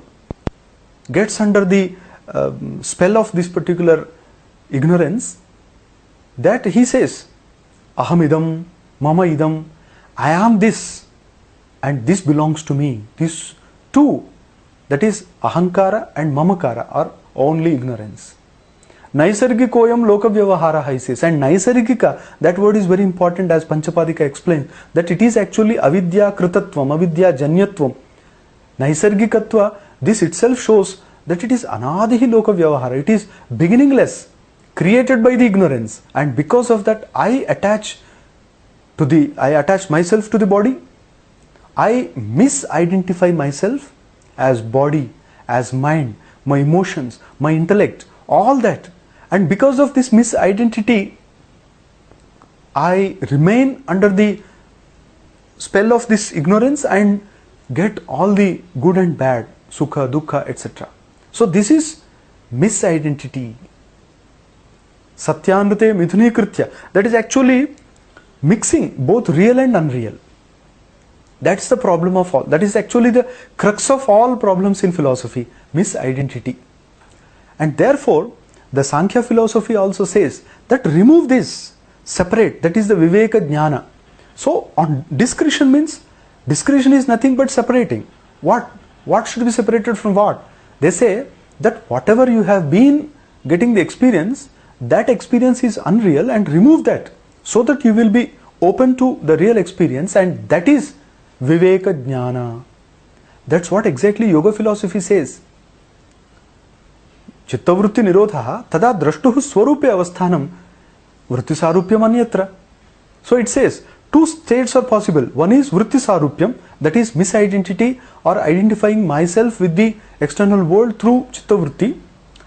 gets under the spell of this particular ignorance, that he says, ahamidam, mama idam, I am this and this belongs to me. These two, that is ahankara and mamakara, are only ignorance. Naisargikoyam loka vyavahara, he says. And naisargika, that word is very important, as Panchapadika explains, that it is actually avidya kritatvam, avidya janyatvam. Naisargikatva, this itself shows that it is anadihi loka vyavahara. It is beginningless, created by the ignorance. And because of that, I attach myself to the body. I misidentify myself as body, as mind, my emotions, my intellect, all that. And because of this misidentity, I remain under the spell of this ignorance and get all the good and bad, sukha, dukkha, etc. So this is misidentity. Satyanrite mithuni kritya. That is actually mixing both real and unreal. That's the problem of all. That is actually the crux of all problems in philosophy, misidentity. And therefore, the Sankhya philosophy also says that remove this, separate, that is the Viveka Jnana. So on discretion means, discretion is nothing but separating. What should be separated from what? They say that whatever you have been getting the experience, that experience is unreal, and remove that, so that you will be open to the real experience, and that is Viveka Jnana. That's what exactly yoga philosophy says. Chittavrutti nirodha tada drashtuhu swarupe avasthanam vritti sarupyam anyatra. So it says two states are possible. One is vritti sarupyam, that is misidentity or identifying myself with the external world through chittavrutti,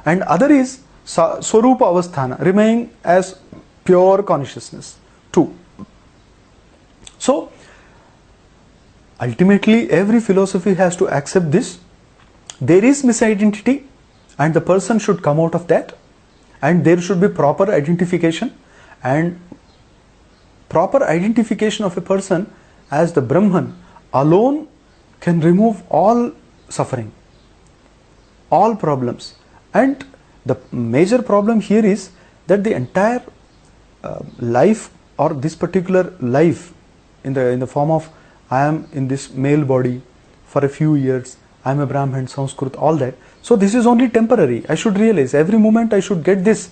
and other is swarupa avasthana, remaining as pure consciousness. Two. So ultimately every philosophy has to accept this. There is misidentity and the person should come out of that, and there should be proper identification, and proper identification of a person as the Brahman alone can remove all suffering, all problems. And the major problem here is that the entire life, or this particular life in the form of I am in this male body for a few years, I am a Brahman, Sanskrit, all that. So this is only temporary. I should realize every moment I should get this,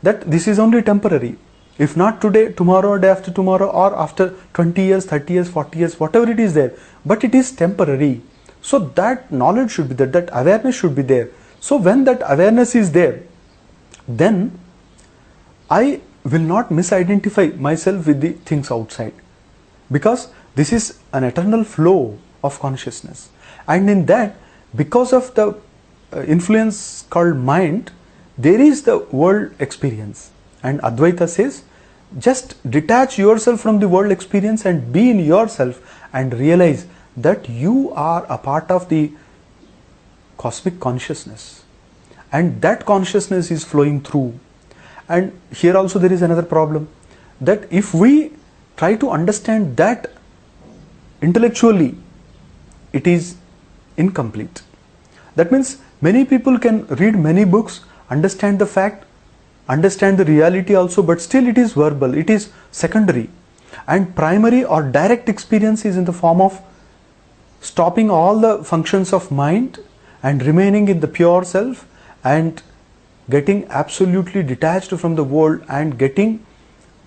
that this is only temporary. If not today, tomorrow, or day after tomorrow, or after 20 years, 30 years, 40 years, whatever it is there, but it is temporary. So that knowledge should be there, that awareness should be there. So when that awareness is there, then I will not misidentify myself with the things outside, because this is an eternal flow of consciousness. And in that, because of the influence called mind, there is the world experience. And Advaita says, just detach yourself from the world experience and be in yourself, and realize that you are a part of the cosmic consciousness, and that consciousness is flowing through. And here also there is another problem, that if we try to understand that intellectually, it is incomplete. That means many people can read many books, understand the fact, understand the reality also, but still it is verbal, it is secondary. And primary or direct experience is in the form of stopping all the functions of mind and remaining in the pure self, and getting absolutely detached from the world and getting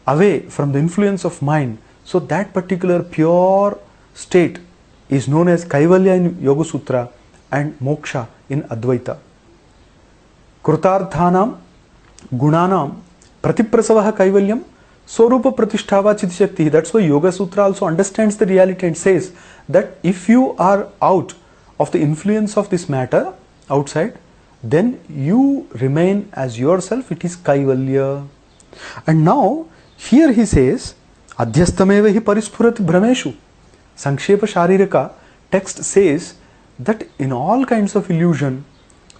away from the influence of mind. So that particular pure state is known as Kaivalya in Yoga Sutra and Moksha in Advaita. Krutarthanam Gunanam Pratiprasavaha Kaivalyam Swarupa Pratishtava Chitishakti. That's why Yoga Sutra also understands the reality and says that if you are out of the influence of this matter outside, then you remain as yourself. It is Kaivalya. And now here he says, Adhyastameva hi parispurati brahmeshu. Sankshepa Sharirika text says that in all kinds of illusion,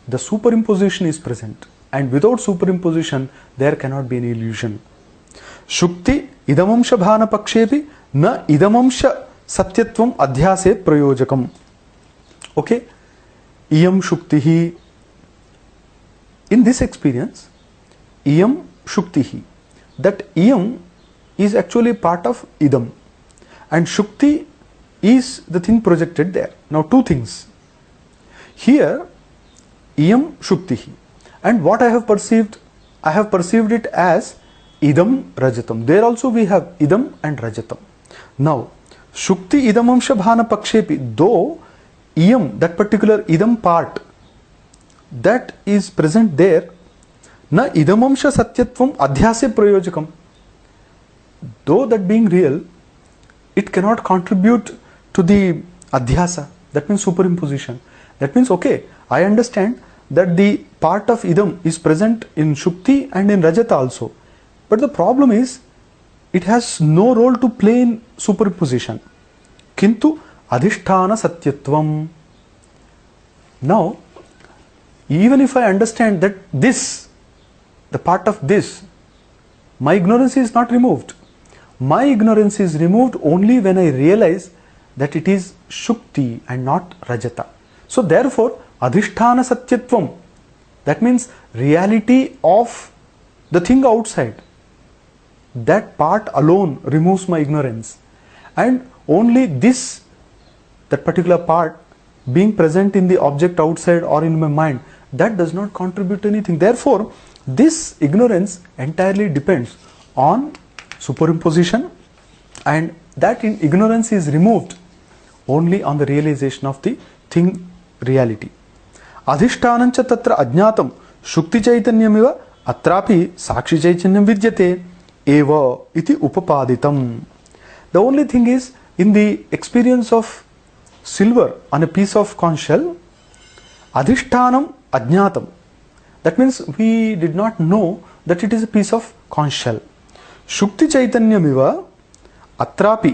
the superimposition is present, and without superimposition there cannot be any illusion. Shukti idamamsha bhana pakshepi na idamamsha satyatvam adhyase prayojakam. Okay, iyam shuktihi. In this experience, iyam shuktihi, that iyam is actually part of idam, and shukti is the thing projected there. Now two things. Here, iyam shuktihi, and what I have perceived it as idam rajatam. There also we have idam and rajatam. Now, shukti idamamsha bhana pakshepi, though iyam, that particular idam part, that is present there, na idamamsha satyatvam adhyase prayojakam. Though that being real, it cannot contribute to the adhyasa, that means superimposition. That means, okay, I understand that the part of idam is present in shukti and in rajata also, but the problem is it has no role to play in superimposition. Kintu adhisthana satyatvam. Now, even if I understand that this, the part of this, my ignorance is not removed. My ignorance is removed only when I realize that it is shukti and not rajata. So therefore, adhisthana satyatvam, that means reality of the thing outside, that part alone removes my ignorance. and only this, that particular part being present in the object outside or in my mind, that does not contribute to anything. Therefore, this ignorance entirely depends on superimposition, and that ignorance is removed only on the realization of the thing reality. Adhishtanancha tatra ajnatam shukti chaitanyamiva atrapi sakshi chaitanyam vidyate eva iti upapaditam. The only thing is, in the experience of silver on a piece of conch shell, adhishtanam ajnatam, that means we did not know that it is a piece of conch shell. Shukti chaitanyamiva atrapi,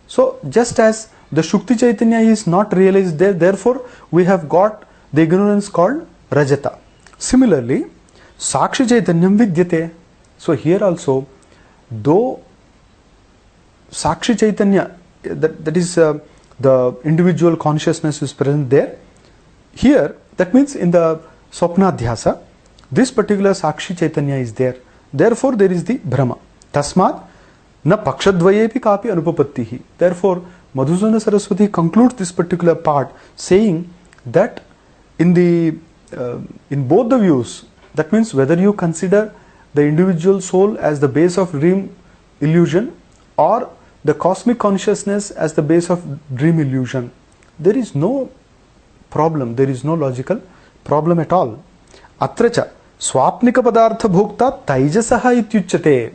so just as the Shukti Chaitanya is not realized there, therefore we have got the ignorance called Rajata. Similarly, Sakshi Chaitanyam Vidyate. So here also, though Sakshi Chaitanya, that is the individual consciousness is present there, here that means in the Swapnadhyasa, this particular Sakshi Chaitanya is there. Therefore there is the Brahma. Tasmat na pakshadvayepi kapi anupapattihi. Therefore Madhusudana Saraswati concludes this particular part saying that in both the views, that means whether you consider the individual soul as the base of dream illusion or the cosmic consciousness as the base of dream illusion, there is no problem, there is no logical problem at all. Atracha swapnika padartha bhokta taijasaha ityuchyate.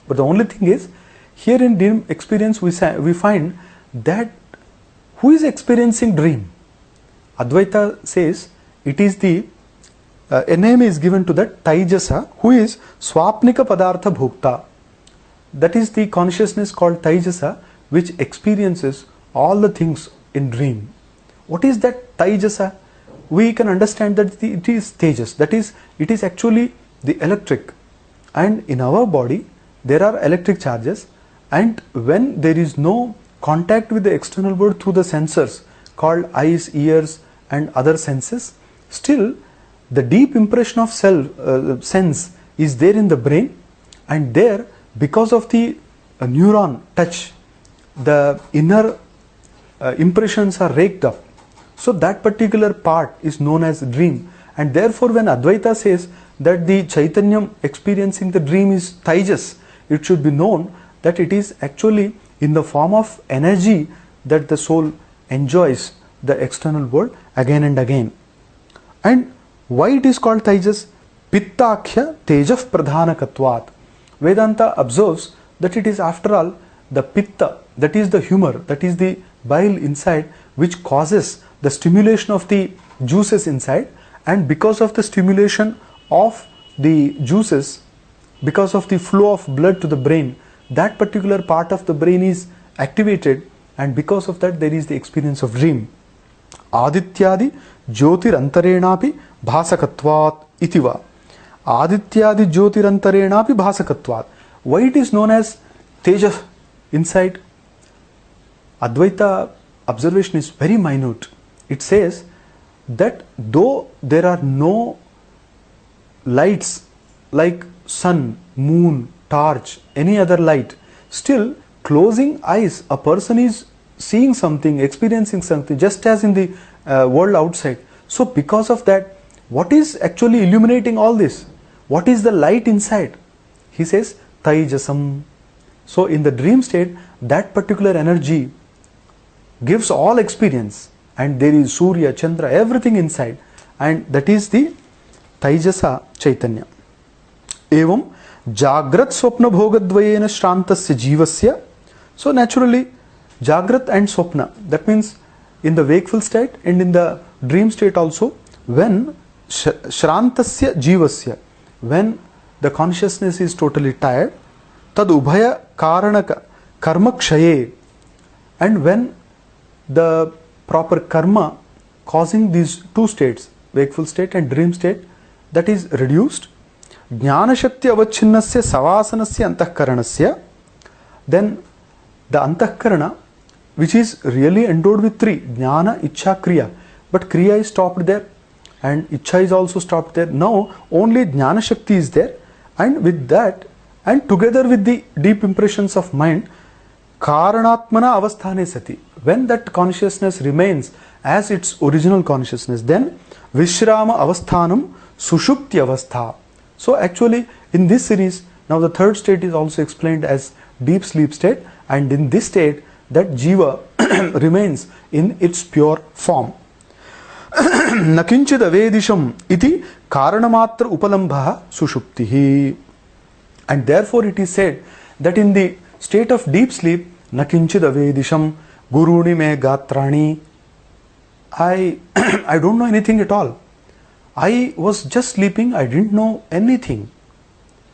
But the only thing is, here in dream experience we find that who is experiencing dream? Advaita says it is a name is given to that Taijasa, who is Swapnika Padartha Bhokta. That is the consciousness called Taijasa, which experiences all the things in dream. What is that Taijasa? We can understand that it is Tejas, that is, it is actually the electric, and in our body there are electric charges, and when there is no contact with the external world through the sensors called eyes, ears and other senses, still the deep impression of sense is there in the brain, and there, because of the neuron touch, the inner impressions are raked up. So that particular part is known as dream, and therefore when Advaita says that the Chaitanyam experiencing the dream is Taijas, it should be known that it is actually in the form of energy that the soul enjoys the external world again and again. And why it is called Taijas? Pittakhya Tejaf Pradhanakatvat. Vedanta observes that it is after all the pitta, that is the humor, that is the bile inside, which causes the stimulation of the juices inside, and because of the stimulation of the juices, because of the flow of blood to the brain, that particular part of the brain is activated, and because of that there is the experience of dream. Adityadi jyotirantarenapi bhasakatvat itiva. Adityadi jyotirantarenapi bhasakatvat. Why it is known as Tejas inside? Advaita observation is very minute. It says that though there are no lights like sun, moon, torch, any other light, still closing eyes, a person is seeing something, experiencing something, just as in the world outside. So because of that, what is actually illuminating all this? What is the light inside? He says Taijasam. So in the dream state, that particular energy gives all experience, and there is Surya, Chandra, everything inside, and that is the Taijasa Chaitanya. Evam Jagrat Swapna Bhogadvayena Shrantasya Jivasya. So naturally, Jagrat and Swapna, that means in the wakeful state and in the dream state also, when Shrantasya Jivasya, when the consciousness is totally tired, Tad Ubhaya Karanaka Karma Kshaye, and when the proper karma causing these two states, wakeful state and dream state, that is reduced, Jnana Shakti Avachinnasya Savasanasya Antahkaranasya, then the Antahkarana, which is really endowed with three, Jnana, Ichha, Kriya, but Kriya is stopped there and Ichha is also stopped there. Now only Jnana Shakti is there, and with that, and together with the deep impressions of mind, Karanatmana avasthane sati. When that consciousness remains as its original consciousness, then Vishrama avasthanam sushupti avastha. So actually in this series, now the third state is also explained as deep sleep state, and in this state that jiva remains in its pure form. Nakinchid avedisham iti karanamatra upalambha sushuptihi. And therefore it is said that in the state of deep sleep, nakinchid avedisham guruni me gatrani. I don't know anything at all. I was just sleeping, I didn't know anything.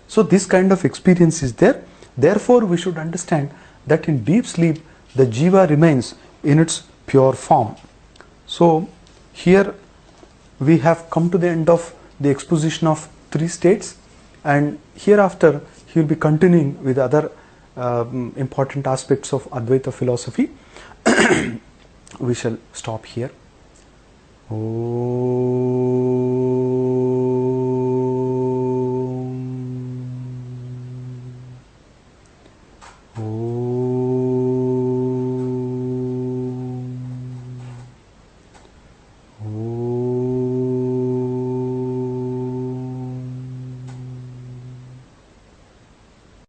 So this kind of experience is there. Therefore we should understand that in deep sleep the jiva remains in its pure form. So here we have come to the end of the exposition of 3 states, and hereafter he will be continuing with other important aspects of Advaita philosophy. We shall stop here. Om.